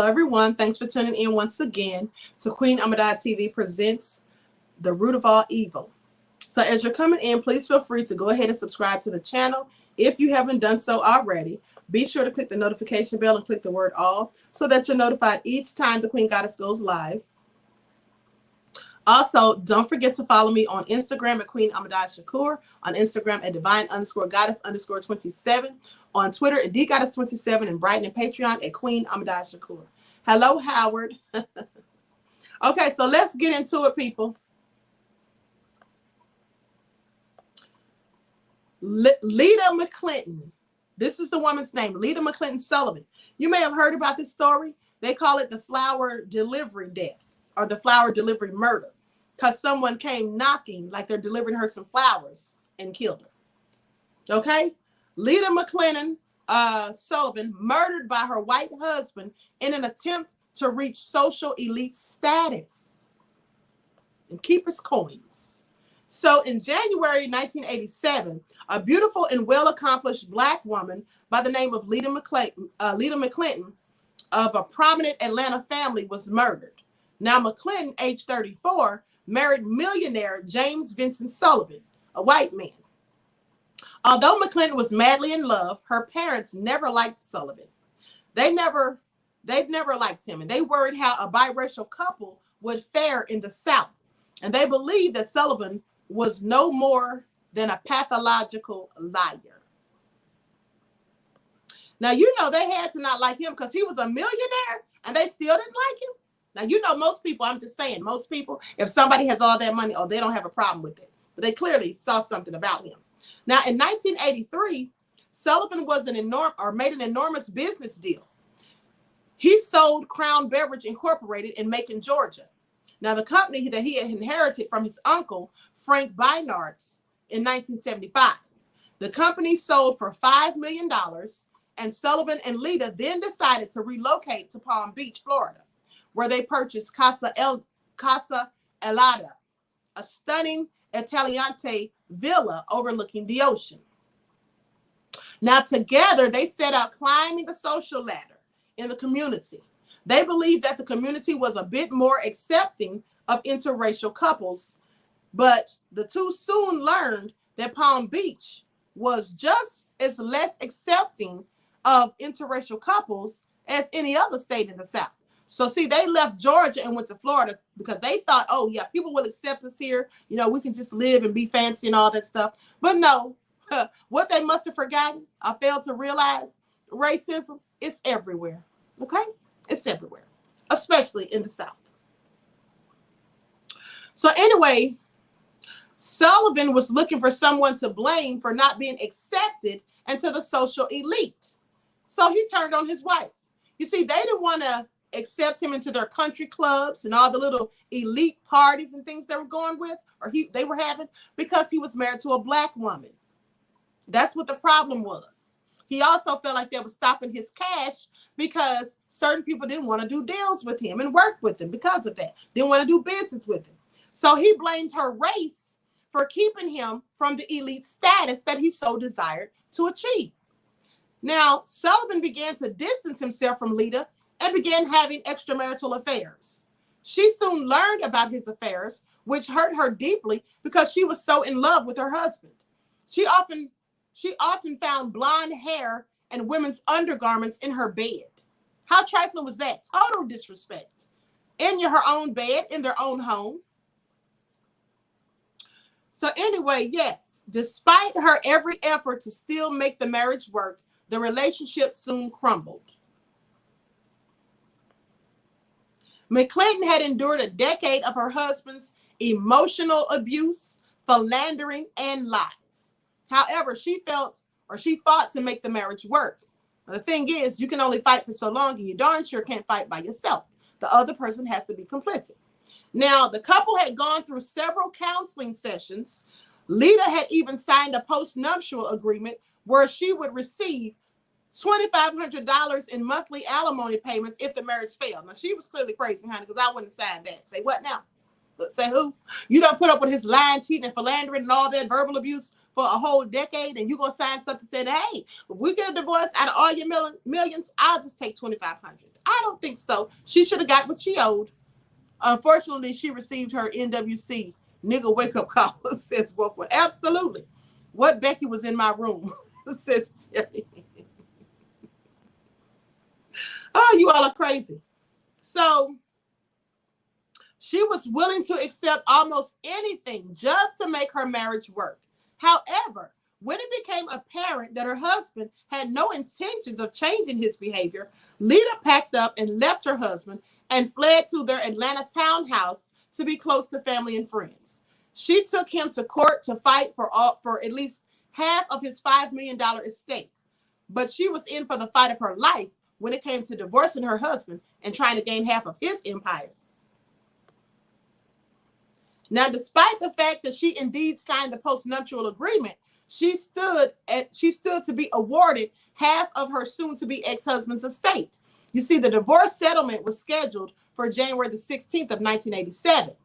everyone. Thanks for tuning in once again to Queen Ahmadiyyah TV presents The Root of All Evil. So as you're coming in, please feel free to go ahead and subscribe to the channel. If you haven't done so already, be sure to click the notification bell and click the word all so that you're notified each time the Queen Goddess goes live. Also, don't forget to follow me on Instagram at QueenAhmadiyyah, on Instagram at divine_goddess_27, on Twitter at dgoddess27, and Brighton and Patreon at QueenAhmadiyyah. Hello, Howard. Okay, so let's get into it, people. Lita McClinton. This is the woman's name, Lita McClinton Sullivan. You may have heard about this story. They call it the flower delivery death or the flower delivery murder, because someone came knocking like they're delivering her some flowers and killed her. Okay? Lita McClinton Sullivan murdered by her white husband in an attempt to reach social elite status and keep his coins. So in January 1987, a beautiful and well-accomplished Black woman by the name of Lita McClinton of a prominent Atlanta family was murdered. Now McClinton, age 34, married millionaire James Vincent Sullivan, a white man. Although McClinton was madly in love, her parents never liked Sullivan. They've never liked him, and they worried how a biracial couple would fare in the South. And they believed that Sullivan was no more than a pathological liar. Now, you know, they had to not like him because he was a millionaire and they still didn't like him. Now, you know, most people, I'm just saying, most people, if somebody has all that money, oh, they don't have a problem with it. But they clearly saw something about him. Now, in 1983, Sullivan was made an enormous business deal. He sold Crown Beverage Incorporated in Macon, Georgia. Now, the company that he had inherited from his uncle, Frank Beinartz, in 1975. The company sold for $5 million, and Sullivan and Lita then decided to relocate to Palm Beach, Florida, where they purchased Casa Elada, a stunning Italianate villa overlooking the ocean. Now, together, they set out climbing the social ladder in the community. They believed that the community was a bit more accepting of interracial couples, but the two soon learned that Palm Beach was just as less accepting of interracial couples as any other state in the South. So see, they left Georgia and went to Florida because they thought, oh yeah, people will accept us here. You know, we can just live and be fancy and all that stuff. But no, what they must have forgotten, I failed to realize, racism is everywhere, okay? It's everywhere, especially in the South. So anyway, Sullivan was looking for someone to blame for not being accepted into the social elite. So he turned on his wife. You see, they didn't want to accept him into their country clubs and all the little elite parties and things they were going with, or they were having, because he was married to a Black woman. That's what the problem was. He also felt like they were stopping his cash because certain people didn't want to do deals with him and work with him because of that. Didn't want to do business with him. So he blamed her race for keeping him from the elite status that he so desired to achieve. Now, Sullivan began to distance himself from Lita and began having extramarital affairs. She soon learned about his affairs, which hurt her deeply because she was so in love with her husband. She often found blonde hair and women's undergarments in her bed. How trifling was that? Total disrespect. In her own bed, in their own home. So anyway, yes, despite her every effort to still make the marriage work, the relationship soon crumbled. McClinton had endured a decade of her husband's emotional abuse, philandering, and lies. However, she fought to make the marriage work. Now, the thing is, you can only fight for so long, and you darn sure can't fight by yourself. The other person has to be complicit. Now, the couple had gone through several counseling sessions. Lita had even signed a post-nuptial agreement where she would receive $2,500 in monthly alimony payments if the marriage failed. Now, she was clearly crazy, honey, because I wouldn't sign that. Say what now? Say who? You don't put up with his lying, cheating, and philandering and all that verbal abuse for a whole decade and you're going to sign something saying, hey, if we get a divorce out of all your millions, I'll just take $2,500. I don't think so. She should have got what she owed. Unfortunately, she received her NWC nigga wake up call, says Brooklyn. Absolutely. What Becky was in my room, says Terry. Oh, you all are crazy. So she was willing to accept almost anything just to make her marriage work. However, when it became apparent that her husband had no intentions of changing his behavior, Lita packed up and left her husband and fled to their Atlanta townhouse to be close to family and friends. She took him to court to fight for at least half of his $5 million estate. But she was in for the fight of her life when it came to divorcing her husband and trying to gain half of his empire. Now, despite the fact that she indeed signed the postnuptial agreement, she stood to be awarded half of her soon-to-be ex-husband's estate. You see, the divorce settlement was scheduled for January the 16th of 1987.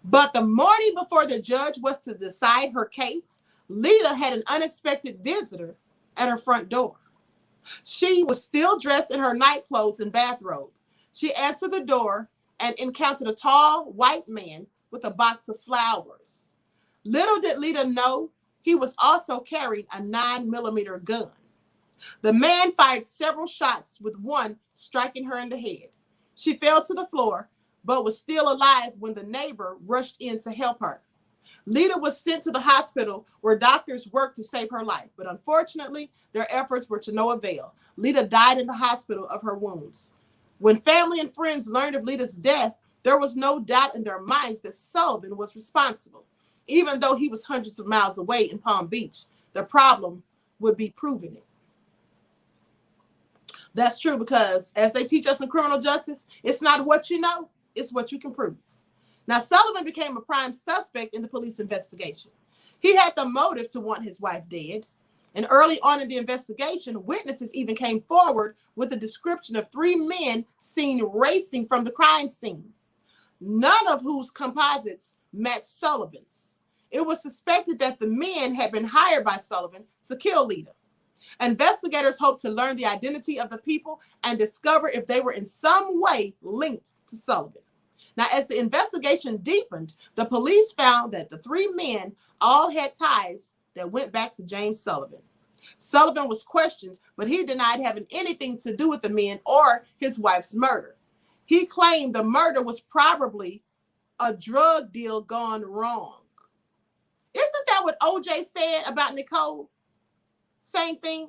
But the morning before the judge was to decide her case, Lita had an unexpected visitor at her front door. She was still dressed in her night clothes and bathrobe. She answered the door and encountered a tall white man with a box of flowers. Little did Lita know he was also carrying a 9mm gun. The man fired several shots, with one striking her in the head. She fell to the floor, but was still alive when the neighbor rushed in to help her. Lita was sent to the hospital where doctors worked to save her life, but unfortunately, their efforts were to no avail. Lita died in the hospital of her wounds. When family and friends learned of Lita's death, there was no doubt in their minds that Sullivan was responsible. Even though he was hundreds of miles away in Palm Beach, the problem would be proving it. That's true, because as they teach us in criminal justice, it's not what you know, it's what you can prove. Now, Sullivan became a prime suspect in the police investigation. He had the motive to want his wife dead. And early on in the investigation, witnesses even came forward with a description of 3 men seen racing from the crime scene, none of whose composites matched Sullivan's. It was suspected that the men had been hired by Sullivan to kill Lita. Investigators hoped to learn the identity of the people and discover if they were in some way linked to Sullivan. Now, as the investigation deepened, the police found that the 3 men all had ties that went back to James Sullivan. Sullivan was questioned, but he denied having anything to do with the men or his wife's murder. He claimed the murder was probably a drug deal gone wrong. Isn't that what OJ said about Nicole? Same thing,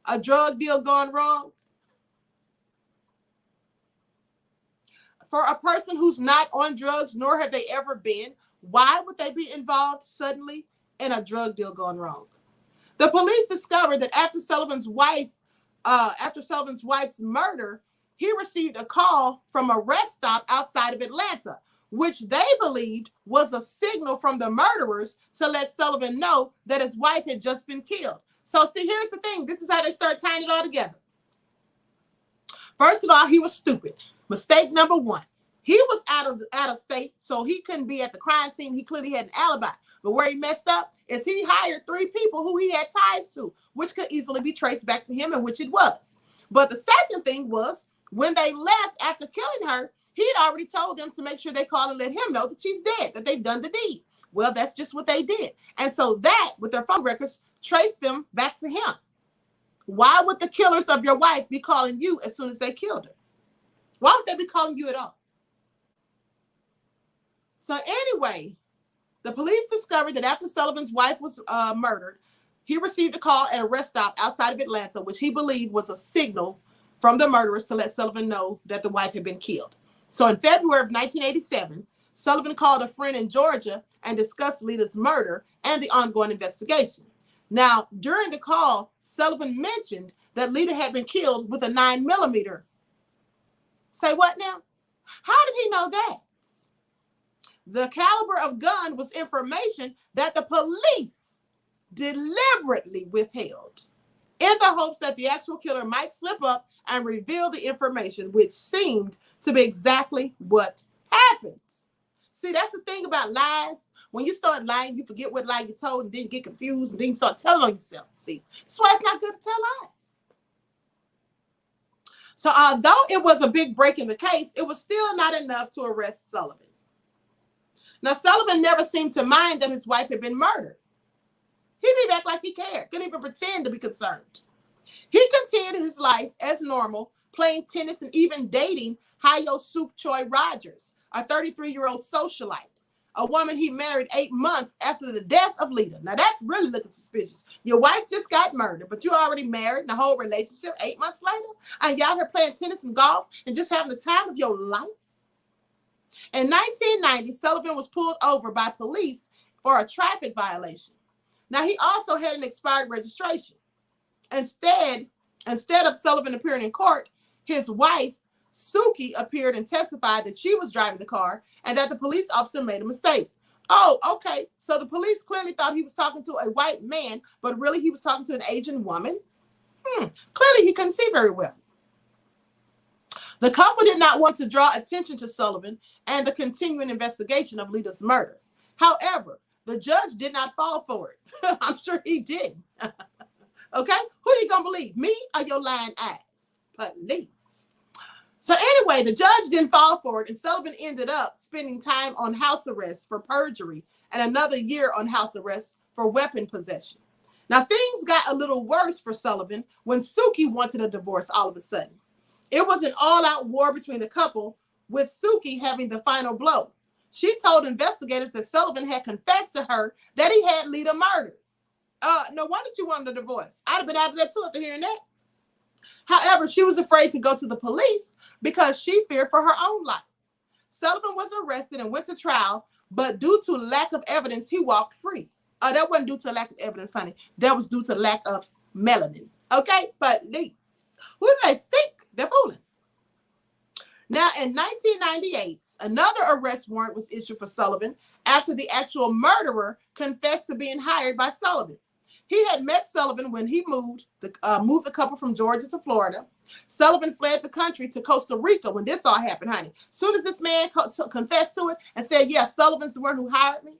a drug deal gone wrong. For a person who's not on drugs, nor have they ever been, why would they be involved suddenly in a drug deal gone wrong? The police discovered that after Sullivan's wife's murder, he received a call from a rest stop outside of Atlanta, which they believed was a signal from the murderers to let Sullivan know that his wife had just been killed. So see, here's the thing. This is how they start tying it all together. First of all, he was stupid. Mistake number 1. He was out of state, so he couldn't be at the crime scene. He clearly had an alibi. But where he messed up is he hired 3 people who he had ties to, which could easily be traced back to him, and which it was. But the second thing was, when they left after killing her, he had already told them to make sure they call and let him know that she's dead, that they've done the deed. Well, that's just what they did. And so that, with their phone records, traced them back to him. Why would the killers of your wife be calling you as soon as they killed her? Why would they be calling you at all? So anyway, the police discovered that after Sullivan's wife was murdered, he received a call at a rest stop outside of Atlanta, which he believed was a signal from the murderers to let Sullivan know that the wife had been killed. So in February of 1987, Sullivan called a friend in Georgia and discussed Lita's murder and the ongoing investigation. Now, during the call, Sullivan mentioned that Lita had been killed with a 9mm. Say what now? How did he know that? The caliber of gun was information that the police deliberately withheld in the hopes that the actual killer might slip up and reveal the information, which seemed to be exactly what happened. See, that's the thing about lies. When you start lying, you forget what lie you told and then get confused and then you start telling on yourself. See, that's why it's not good to tell lies. So although it was a big break in the case, it was still not enough to arrest Sullivan. Now, Sullivan never seemed to mind that his wife had been murdered. He didn't even act like he cared, couldn't even pretend to be concerned. He continued his life as normal, playing tennis and even dating Hyo Suk Choi Rogers, a 33-year-old socialite, a woman he married 8 months after the death of Lita. Now, that's really looking suspicious. Your wife just got murdered, but you already married in a whole relationship 8 months later? And y'all here playing tennis and golf and just having the time of your life? In 1990, Sullivan was pulled over by police for a traffic violation. Now, he also had an expired registration. Instead of Sullivan appearing in court, his wife, Suki, appeared and testified that she was driving the car and that the police officer made a mistake. Oh, okay. So the police clearly thought he was talking to a white man, but really he was talking to an Asian woman. Clearly he couldn't see very well. The couple did not want to draw attention to Sullivan and the continuing investigation of Lita's murder. However, the judge did not fall for it. I'm sure he didn't. Okay? Who are you going to believe? Me or your lying ass? Police. So anyway, the judge didn't fall for it, and Sullivan ended up spending time on house arrest for perjury and another year on house arrest for weapon possession. Now, things got a little worse for Sullivan when Suki wanted a divorce all of a sudden. It was an all-out war between the couple, with Suki having the final blow. She told investigators that Sullivan had confessed to her that he had Lita murdered. No wonder she wanted a divorce. I'd have been out of that too after hearing that. However, she was afraid to go to the police because she feared for her own life. Sullivan was arrested and went to trial, but due to lack of evidence, he walked free. That wasn't due to lack of evidence, honey. That was due to lack of melanin. Okay? Police. Who do they think they're fooling? Now, in 1998, another arrest warrant was issued for Sullivan after the actual murderer confessed to being hired by Sullivan. He had met Sullivan when he moved the couple from Georgia to Florida. Sullivan fled the country to Costa Rica when this all happened, honey. As soon as this man confessed to it and said, yeah, Sullivan's the one who hired me,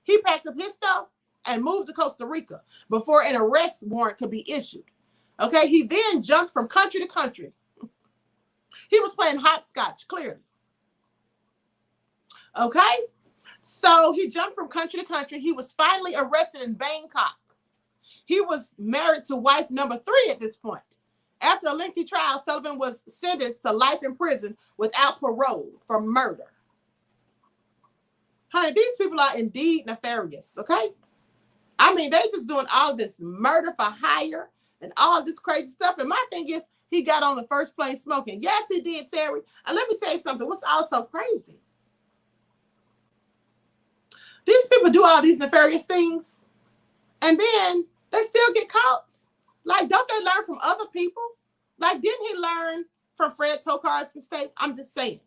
he packed up his stuff and moved to Costa Rica before an arrest warrant could be issued. Okay, he then jumped from country to country. He was playing hopscotch, clearly. Okay, so he jumped from country to country. He was finally arrested in Bangkok. He was married to wife number 3 at this point. After a lengthy trial, Sullivan was sentenced to life in prison without parole for murder. Honey, these people are indeed nefarious, okay? I mean, they just doing all this murder for hire and all this crazy stuff. And my thing is, he got on the first plane smoking. Yes, he did, Terry. And let me tell you something. What's also crazy? These people do all these nefarious things, and then they still get caught. Like, don't they learn from other people? Like, didn't he learn from Fred Tokar's mistake? I'm just saying.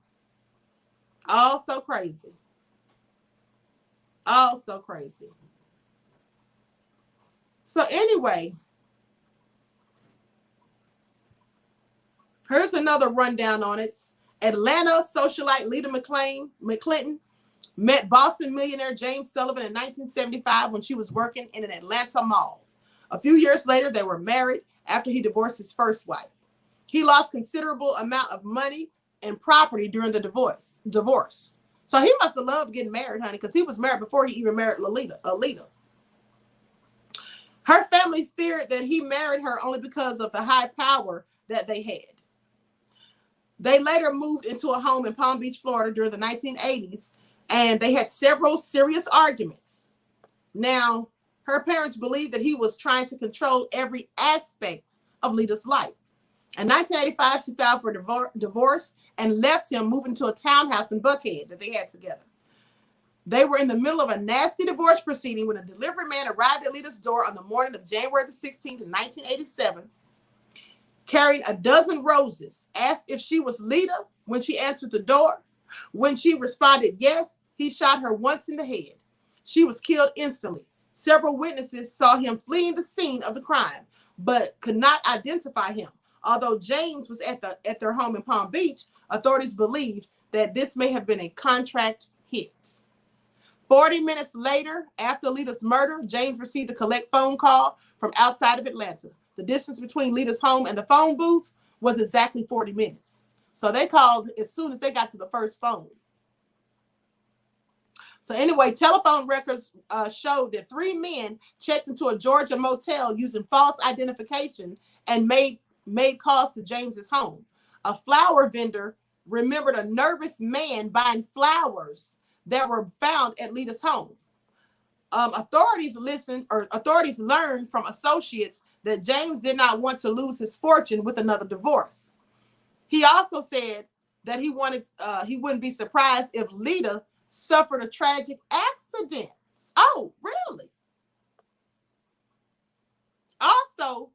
All so crazy. All so crazy. So anyway, here's another rundown on it. Atlanta socialite Lita McClinton met Boston millionaire James Sullivan in 1975 when she was working in an Atlanta mall. A few years later, they were married after he divorced his first wife. He lost considerable amount of money and property during the divorce. So he must have loved getting married, honey, because he was married before he even married Lita. Her family feared that he married her only because of the high power that they had. They later moved into a home in Palm Beach, Florida during the 1980s, and they had several serious arguments. Now, her parents believed that he was trying to control every aspect of Lita's life. In 1985, she filed for divorce and left him, moving to a townhouse in Buckhead that they had together. They were in the middle of a nasty divorce proceeding when a delivery man arrived at Lita's door on the morning of January the 16th, 1987, carrying a dozen roses, asked if she was Lita when she answered the door. When she responded yes, he shot her once in the head. She was killed instantly. Several witnesses saw him fleeing the scene of the crime, but could not identify him. Although James was at their home in Palm Beach, authorities believed that this may have been a contract hit. 40 minutes later, after Lita's murder, James received a collect phone call from outside of Atlanta. The distance between Lita's home and the phone booth was exactly 40 minutes. So they called as soon as they got to the first phone. So anyway, telephone records showed that 3 men checked into a Georgia motel using false identification and made calls to James's home. A flower vendor remembered a nervous man buying flowers that were found at Lita's home. Authorities learned from associates that James did not want to lose his fortune with another divorce. He also said that he wouldn't be surprised if Lita suffered a tragic accident. Oh, really? Also,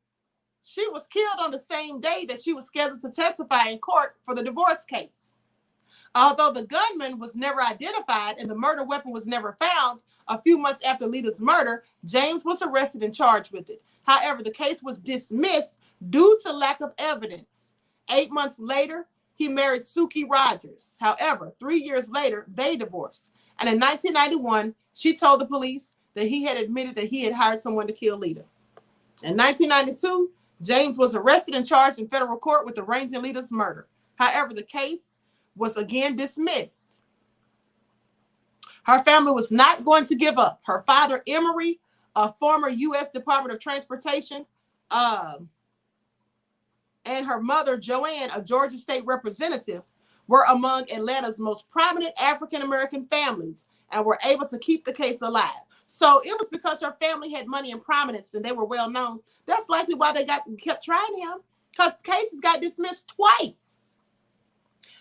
she was killed on the same day that she was scheduled to testify in court for the divorce case. Although the gunman was never identified and the murder weapon was never found, a few months after Lita's murder, James was arrested and charged with it. However, the case was dismissed due to lack of evidence. 8 months later, he married Suki Rogers. However, 3 years later, they divorced. And in 1991, she told the police that he had admitted that he had hired someone to kill Lita. In 1992, James was arrested and charged in federal court with arranging Lita's murder. However, the case was again dismissed. Her family was not going to give up. Her father, Emery, a former U.S. Department of Transportation, and her mother, Joanne, a Georgia state representative, were among Atlanta's most prominent African-American families and were able to keep the case alive. So it was because her family had money and prominence and they were well known. That's likely why they kept trying him, because cases got dismissed twice.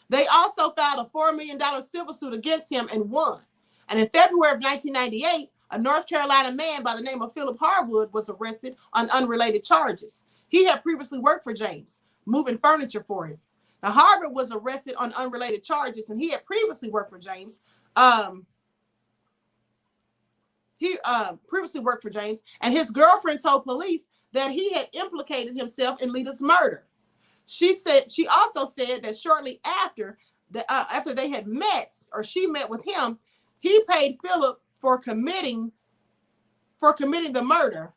They also filed a $4 million civil suit against him and won. And in February of 1998, a North Carolina man by the name of Philip Harwood was arrested on unrelated charges. He had previously worked for James, moving furniture for him. Now, Harwood was arrested on unrelated charges, and he had previously worked for James. And his girlfriend told police that he had implicated himself in Lita's murder. She also said that shortly after they had met, or she met with him, he paid Philip for committing the murder.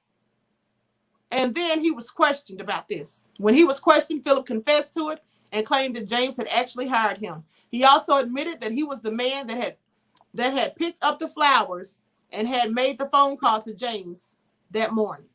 And then he was questioned about this. When he was questioned, Philip confessed to it and claimed that James had actually hired him. He also admitted that he was the man that had picked up the flowers and had made the phone call to James that morning.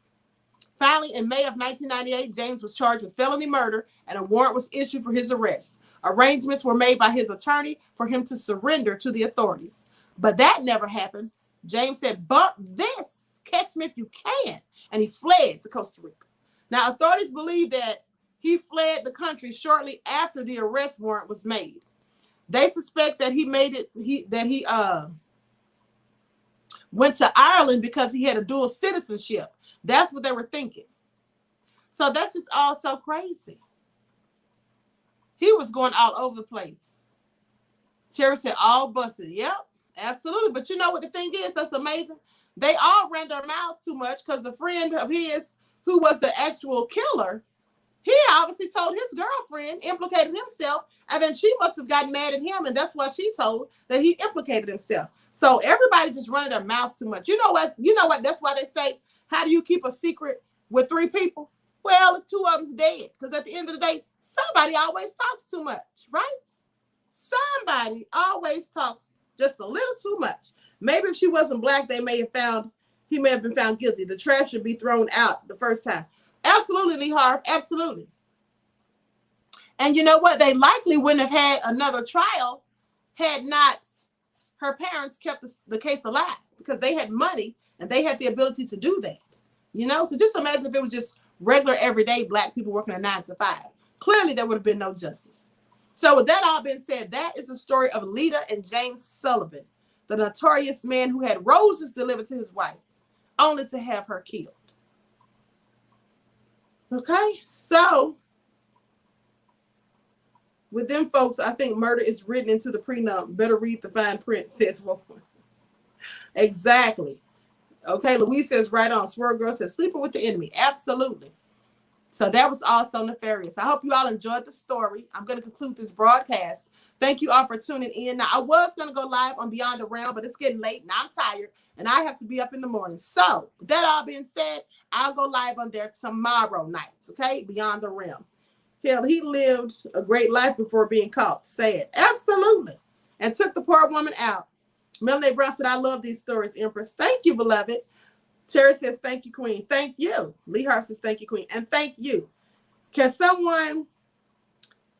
Finally, in May of 1998, James was charged with felony murder and a warrant was issued for his arrest. Arrangements were made by his attorney for him to surrender to the authorities. But that never happened. James said, "But this, catch me if you can." And he fled to Costa Rica. Now, authorities believe that he fled the country shortly after the arrest warrant was made. They suspect that he went to Ireland because he had a dual citizenship. That's what they were thinking. So that's just all so crazy. He was going all over the place. Terry said, all busted. Yep, absolutely. But you know what the thing is? That's amazing. They all ran their mouths too much because the friend of his who was the actual killer, he obviously told his girlfriend, implicated himself, and then she must have gotten mad at him, and that's why she told that he implicated himself. So everybody just running their mouths too much. You know what? That's why they say, how do you keep a secret with 3 people? Well, if 2 of them's dead, because at the end of the day, somebody always talks too much, right? Somebody always talks just a little too much. Maybe if she wasn't black, he may have been found guilty. The trash should be thrown out the first time. Absolutely, Lee Harv, absolutely. And you know what? They likely wouldn't have had another trial had not her parents kept the case alive, because they had money and they had the ability to do that. You know, so just imagine if it was just regular, everyday black people working a 9 to 5. Clearly, there would have been no justice. So with that all being said, that is the story of Lita and James Sullivan, the notorious man who had roses delivered to his wife, only to have her killed. Okay, so with them folks, I think murder is written into the prenup. Better read the fine print, says one. Exactly. Okay, Louise says right on. Swerve Girl says sleeping with the enemy. Absolutely. So that was also nefarious. I hope you all enjoyed the story. I'm going to conclude this broadcast. Thank you all for tuning in. Now, I was going to go live on Beyond the Realm, but it's getting late and I'm tired and I have to be up in the morning. So, with that all being said, I'll go live on there tomorrow nights, okay? Beyond the Realm. Hell, he lived a great life before being caught. Say it. Absolutely. And took the poor woman out. Millionaire Brown said, I love these stories, Empress. Thank you, beloved. Terry says, thank you, Queen. Thank you. Lee Hart says, thank you, Queen. And thank you. Can someone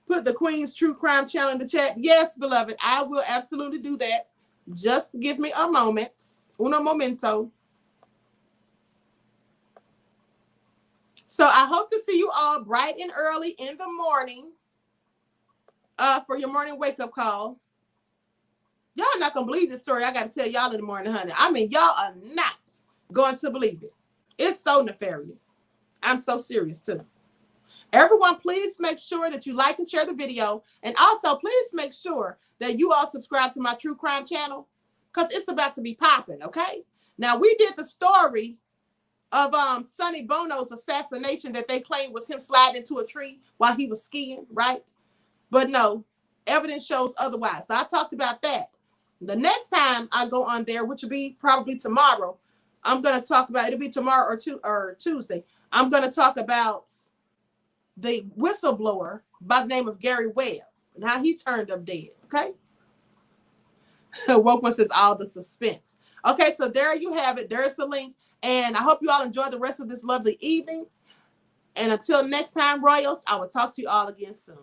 put the Queen's True Crime channel in the chat? Yes, beloved. I will absolutely do that. Just give me a moment. Uno momento. So I hope to see you all bright and early in the morning for your morning wake-up call. Y'all not going to believe this story I got to tell y'all in the morning, honey. I mean, y'all are not going to believe it. It's so nefarious. I'm so serious, too. Everyone, please make sure that you like and share the video. And also, please make sure that you all subscribe to my True Crime channel because it's about to be popping, okay? Now, we did the story of Sonny Bono's assassination that they claimed was him sliding into a tree while he was skiing, right? But no, evidence shows otherwise. So I talked about that. The next time I go on there, which will be probably tomorrow, I'm going to talk about, it'll be tomorrow or Tuesday. I'm going to talk about the whistleblower by the name of Gary Webb and how he turned up dead, okay? Woke one says all the suspense. Okay, so there you have it. There's the link. And I hope you all enjoy the rest of this lovely evening. And until next time, Royals, I will talk to you all again soon.